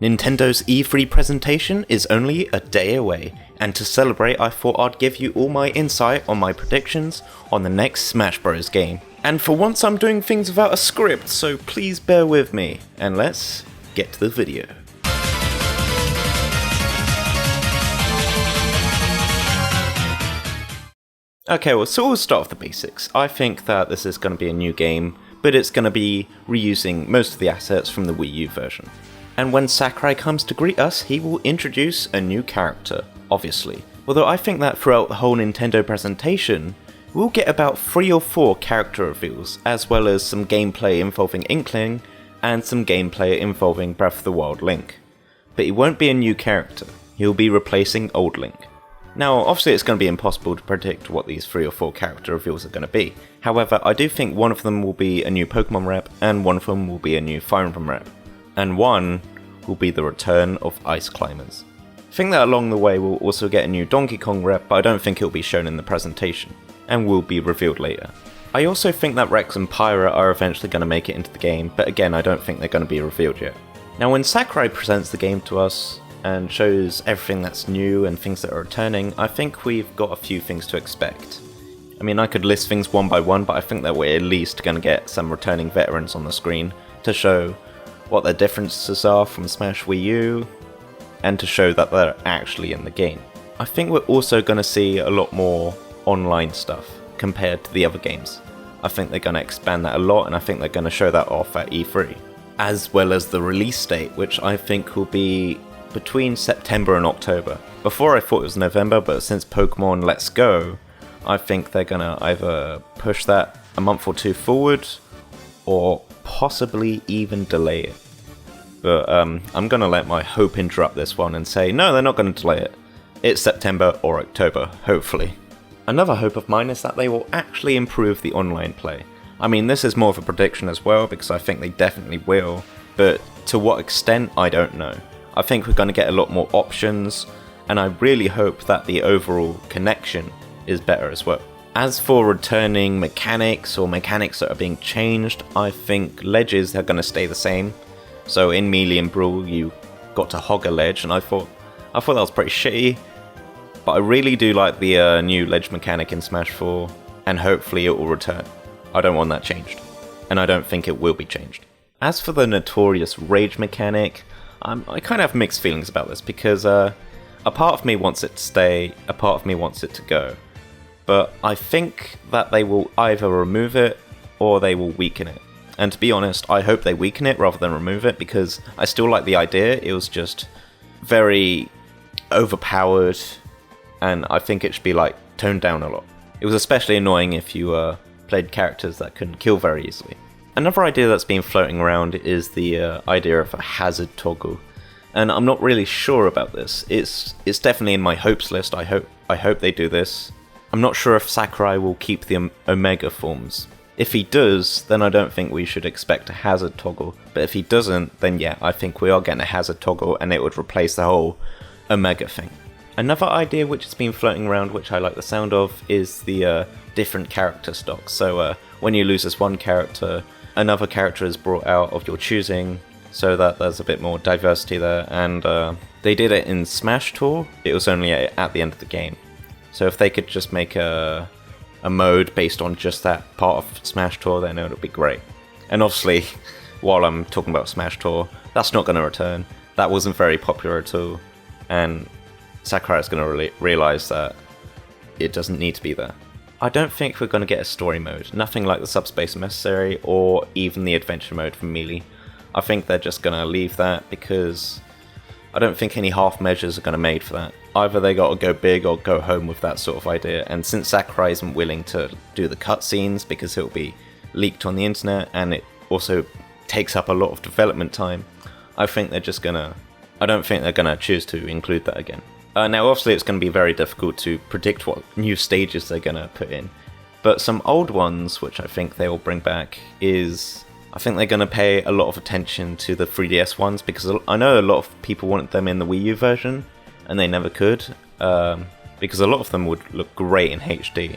Nintendo's E3 presentation is only a day away, and to celebrate I thought I'd give you all my insight on my predictions on the next Smash Bros. Game. And for once I'm doing things without a script, so please bear with me, and let's get to the video. Okay, well, so we'll start with the basics. I think that this is going to be a new game, but it's going to be reusing most of the assets from the Wii U version. And when Sakurai comes to greet us, he will introduce a new character, obviously. Although I think that throughout the whole Nintendo presentation, we'll get about 3 or 4 character reveals, as well as some gameplay involving Inkling, and some gameplay involving Breath of the Wild Link. But he won't be a new character, he'll be replacing old Link. Now, obviously it's going to be impossible to predict what these 3 or 4 character reveals are going to be. However, I do think one of them will be a new Pokemon rep, and one of them will be a new Fire Emblem rep. And one will be the return of Ice Climbers. I think that along the way we'll also get a new Donkey Kong rep, but I don't think it'll be shown in the presentation, and will be revealed later. I also think that Rex and Pyra are eventually going to make it into the game, but again I don't think they're going to be revealed yet. Now when Sakurai presents the game to us, and shows everything that's new and things that are returning, I think we've got a few things to expect. I mean, I could list things one by one, but I think that we're at least going to get some returning veterans on the screen to show what their differences are from Smash Wii U, and to show that they're actually in the game. I think we're also going to see a lot more online stuff compared to the other games. I think they're going to expand that a lot, and I think they're going to show that off at E3. As well as the release date, which I think will be between September and October. Before I thought it was November, but since Pokemon Let's Go, I think they're going to either push that a month or 2 forward, or possibly even delay it. But I'm going to let my hope interrupt this one and say, no, they're not going to delay it. It's September or October, hopefully. Another hope of mine is that they will actually improve the online play. I mean, this is more of a prediction as well, because I think they definitely will, but to what extent, I don't know. I think we're going to get a lot more options, and I really hope that the overall connection is better as well. As for returning mechanics or mechanics that are being changed, I think ledges are going to stay the same. So in Melee and Brawl you got to hog a ledge, and I thought that was pretty shitty. But I really do like the new ledge mechanic in Smash 4, and hopefully it will return. I don't want that changed, and I don't think it will be changed. As for the notorious rage mechanic, I kind of have mixed feelings about this, because a part of me wants it to stay, a part of me wants it to go. But I think that they will either remove it, or they will weaken it. And to be honest, I hope they weaken it rather than remove it, because I still like the idea. It was just very overpowered, and I think it should be like toned down a lot. It was especially annoying if you played characters that couldn't kill very easily. Another idea that's been floating around is the idea of a hazard toggle, and I'm not really sure about this. It's definitely in my hopes list. I hope they do this. I'm not sure if Sakurai will keep the Omega forms. If he does, then I don't think we should expect a hazard toggle, but if he doesn't, then yeah, I think we are getting a hazard toggle, and it would replace the whole Omega thing. Another idea which has been floating around, which I like the sound of, is the different character stocks. So when you lose this one character, another character is brought out of your choosing, so that there's a bit more diversity there. And they did it in Smash Tour. It was only at the end of the game. So if they could just make a mode based on just that part of Smash Tour, then it would be great. And obviously, while I'm talking about Smash Tour, that's not going to return. That wasn't very popular at all, and Sakurai is going to realise that it doesn't need to be there. I don't think we're going to get a story mode, nothing like the Subspace Emissary or even the adventure mode from Melee. I think they're just going to leave that, because I don't think any half measures are going to be made for that. Either they got to go big or go home with that sort of idea, and since Sakurai isn't willing to do the cutscenes because it'll be leaked on the internet and it also takes up a lot of development time, I don't think they're going to choose to include that again. Now obviously it's going to be very difficult to predict what new stages they're going to put in, but some old ones which I think they will bring back is, I think they're going to pay a lot of attention to the 3DS ones, because I know a lot of people wanted them in the Wii U version and they never could, because a lot of them would look great in HD.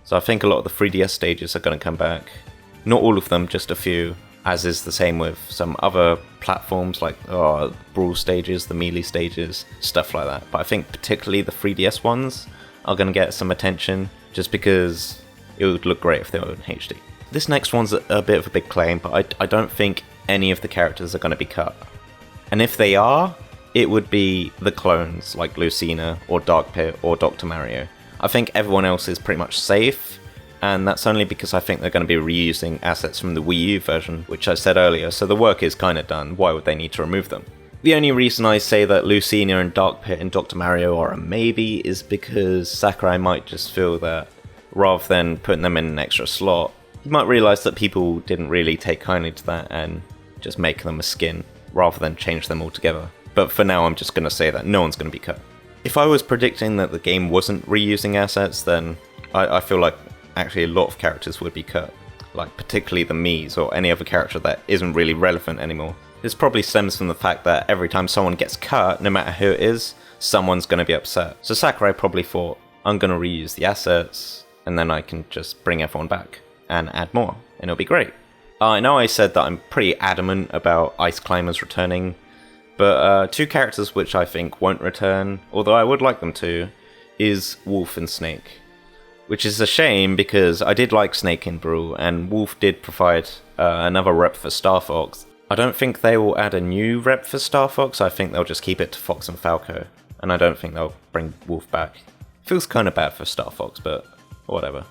So I think a lot of the 3DS stages are going to come back. Not all of them, just a few. as is the same with some other platforms like Brawl stages, the Melee stages, stuff like that. But I think particularly the 3DS ones are going to get some attention, just because it would look great if they were in HD. This next one's a bit of a big claim, but I don't think any of the characters are going to be cut. And if they are, it would be the clones like Lucina or Dark Pit or Dr. Mario. I think everyone else is pretty much safe, and that's only because I think they're going to be reusing assets from the Wii U version, which I said earlier, so the work is kind of done. Why would they need to remove them? The only reason I say that Lucina and Dark Pit and Dr. Mario are a maybe is because Sakurai might just feel that rather than putting them in an extra slot, you might realise that people didn't really take kindly to that and just make them a skin rather than change them altogether. But for now, I'm just going to say that no one's going to be cut. If I was predicting that the game wasn't reusing assets, then I feel like actually a lot of characters would be cut, like particularly the Miis or any other character that isn't really relevant anymore. This probably stems from the fact that every time someone gets cut, no matter who it is, someone's going to be upset. So Sakurai probably thought, I'm going to reuse the assets, and then I can just bring everyone back and add more, and it'll be great. I know I said that I'm pretty adamant about Ice Climbers returning, but two characters which I think won't return, although I would like them to, is Wolf and Snake. Which is a shame, because I did like Snake in Brawl, and Wolf did provide another rep for Star Fox. I don't think they will add a new rep for Star Fox, I think they'll just keep it to Fox and Falco, and I don't think they'll bring Wolf back. Feels kind of bad for Star Fox, but whatever.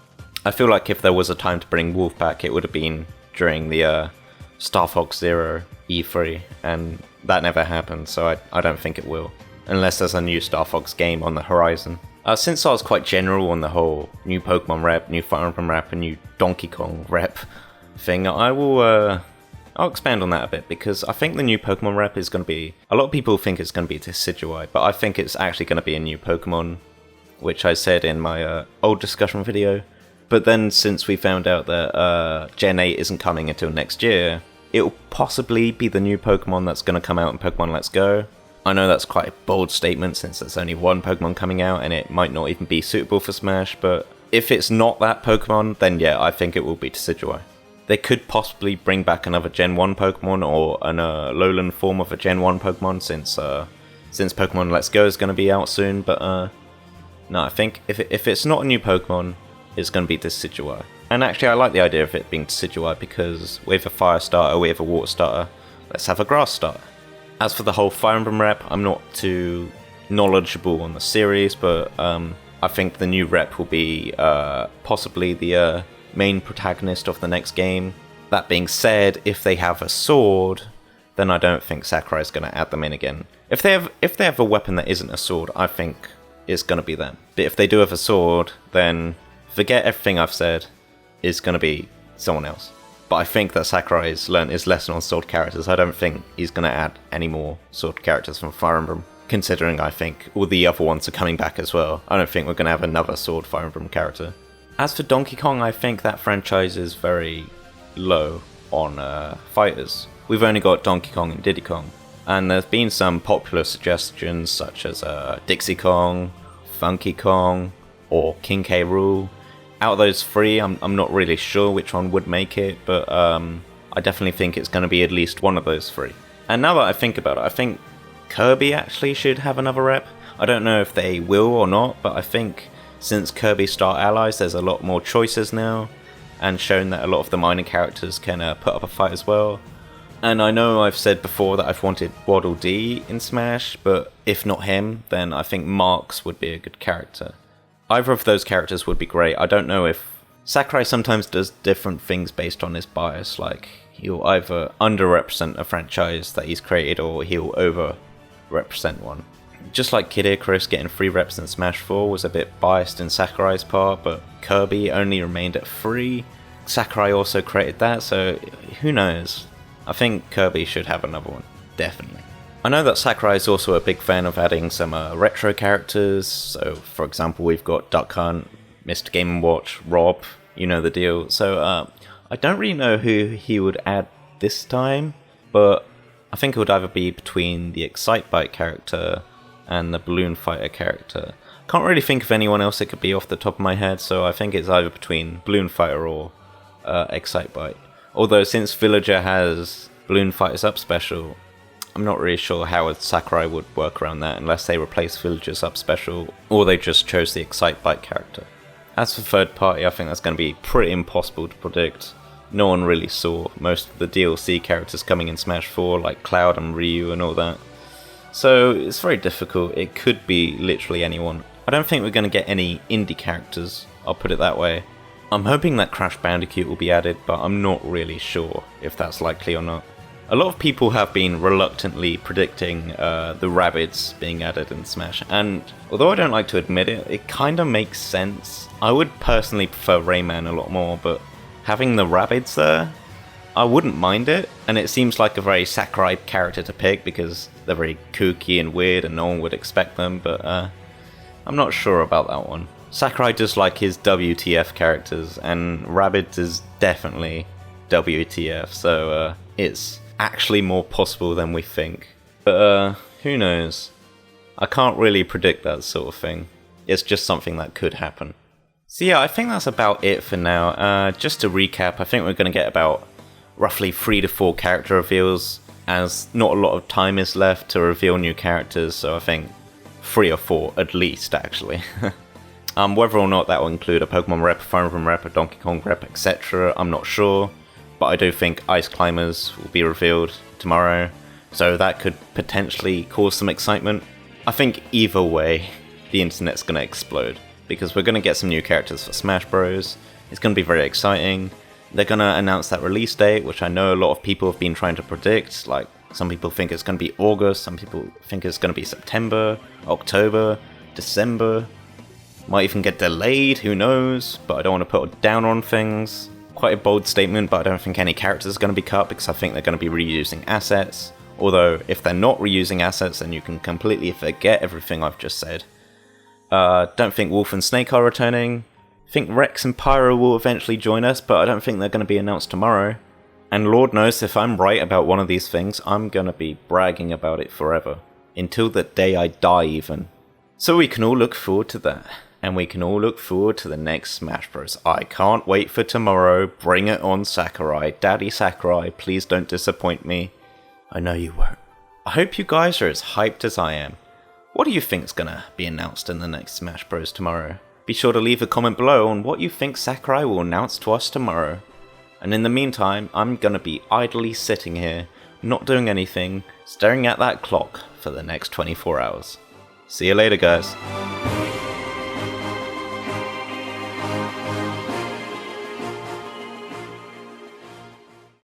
I feel like if there was a time to bring Wolf back, it would have been during the Star Fox Zero E3, and that never happened, so I don't think it will, unless there's a new Star Fox game on the horizon. Since I was quite general on the whole new Pokemon rep, new Fire Emblem rep, and new Donkey Kong rep thing, I'll expand on that a bit, because I think the new Pokemon rep is going to be... A lot of people think it's going to be Decidueye, but I think it's actually going to be a new Pokemon, which I said in my old discussion video. But then, since we found out that Gen 8 isn't coming until next year, it'll possibly be the new Pokemon that's going to come out in Pokemon Let's Go. I know that's quite a bold statement, since there's only one Pokemon coming out, and it might not even be suitable for Smash, but if it's not that Pokemon, then yeah, I think it will be Decidueye. They could possibly bring back another Gen 1 Pokemon, or an lowland form of a Gen 1 Pokemon, since Pokemon Let's Go is going to be out soon, but no, I think if it's not a new Pokemon, it's going to be Decidueye. And actually, I like the idea of it being Decidueye, because we have a Fire starter, we have a Water starter, let's have a Grass starter. As for the whole Fire Emblem rep, I'm not too knowledgeable on the series, but I think the new rep will be possibly the main protagonist of the next game. That being said, if they have a sword, then I don't think Sakurai is going to add them in again. If they have a weapon that isn't a sword, I think it's going to be them. But if they do have a sword, then forget everything I've said, it's going to be someone else. But I think that Sakurai has learned his lesson on sword characters. I don't think he's going to add any more sword characters from Fire Emblem, considering I think all the other ones are coming back as well. I don't think we're going to have another sword Fire Emblem character. As for Donkey Kong, I think that franchise is very low on fighters. We've only got Donkey Kong and Diddy Kong, and there's been some popular suggestions such as Dixie Kong, Funky Kong, or King K. Rool. Out of those three, I'm not really sure which one would make it, but I definitely think it's going to be at least one of those three. And now that I think about it, I think Kirby actually should have another rep. I don't know if they will or not, but I think since Kirby Star Allies, there's a lot more choices now, and shown that a lot of the minor characters can put up a fight as well. And I know I've said before that I've wanted Waddle Dee in Smash, but if not him, then I think Marks would be a good character. Either of those characters would be great. I don't know if... Sakurai sometimes does different things based on his bias, like he'll either underrepresent a franchise that he's created, or he'll overrepresent one. Just like Kid Icarus getting 3 reps in Smash 4 was a bit biased in Sakurai's part, but Kirby only remained at 3. Sakurai also created that, so who knows? I think Kirby should have another one, definitely. I know that Sakurai is also a big fan of adding some retro characters, so for example we've got Duck Hunt, Mr. Game & Watch, Rob, you know the deal. So I don't really know who he would add this time, but I think it would either be between the Excitebike character and the Balloon Fighter character. Can't really think of anyone else it could be off the top of my head, so I think it's either between Balloon Fighter or Excitebike. Although since Villager has Balloon Fighters Up special, I'm not really sure how Sakurai would work around that unless they replaced Villager's Up special or they just chose the Excite Bike character. As for third party, I think that's going to be pretty impossible to predict. No one really saw most of the DLC characters coming in Smash 4 like Cloud and Ryu and all that. So it's very difficult. It could be literally anyone. I don't think we're going to get any indie characters, I'll put it that way. I'm hoping that Crash Bandicoot will be added, but I'm not really sure if that's likely or not. A lot of people have been reluctantly predicting the Rabbids being added in Smash, and although I don't like to admit it, it kind of makes sense. I would personally prefer Rayman a lot more, but having the Rabbids there, I wouldn't mind it, and it seems like a very Sakurai character to pick because they're very kooky and weird and no one would expect them, but I'm not sure about that one. Sakurai does like his WTF characters, and Rabbids is definitely WTF, so it's actually more possible than we think. But who knows? I can't really predict that sort of thing. It's just something that could happen. So yeah, I think that's about it for now. Just to recap, I think we're going to get about roughly 3 to 4 character reveals, as not a lot of time is left to reveal new characters, so I think 3 or 4 at least, actually. Whether or not that will include a Pokemon rep, a Fire Emblem rep, a Donkey Kong rep, etc., I'm not sure. But I do think Ice Climbers will be revealed tomorrow, so that could potentially cause some excitement. I think either way, the internet's going to explode, because we're going to get some new characters for Smash Bros. It's going to be very exciting. They're going to announce that release date, which I know a lot of people have been trying to predict. Like, some people think it's going to be August, some people think it's going to be September, October, December. Might even get delayed, who knows, but I don't want to put down on things. Quite a bold statement, but I don't think any characters are going to be cut because I think they're going to be reusing assets. Although, if they're not reusing assets, then you can completely forget everything I've just said. Don't think Wolf and Snake are returning. Think Rex and Pyro will eventually join us, but I don't think they're going to be announced tomorrow. And Lord knows if I'm right about one of these things, I'm going to be bragging about it forever. Until the day I die, even. So we can all look forward to that. And we can all look forward to the next Smash Bros. I can't wait for tomorrow. Bring it on, Sakurai. Daddy Sakurai, please don't disappoint me. I know you won't. I hope you guys are as hyped as I am. What do you think's gonna be announced in the next Smash Bros. Tomorrow? Be sure to leave a comment below on what you think Sakurai will announce to us tomorrow. And in the meantime, I'm gonna be idly sitting here, not doing anything, staring at that clock for the next 24 hours. See you later, guys.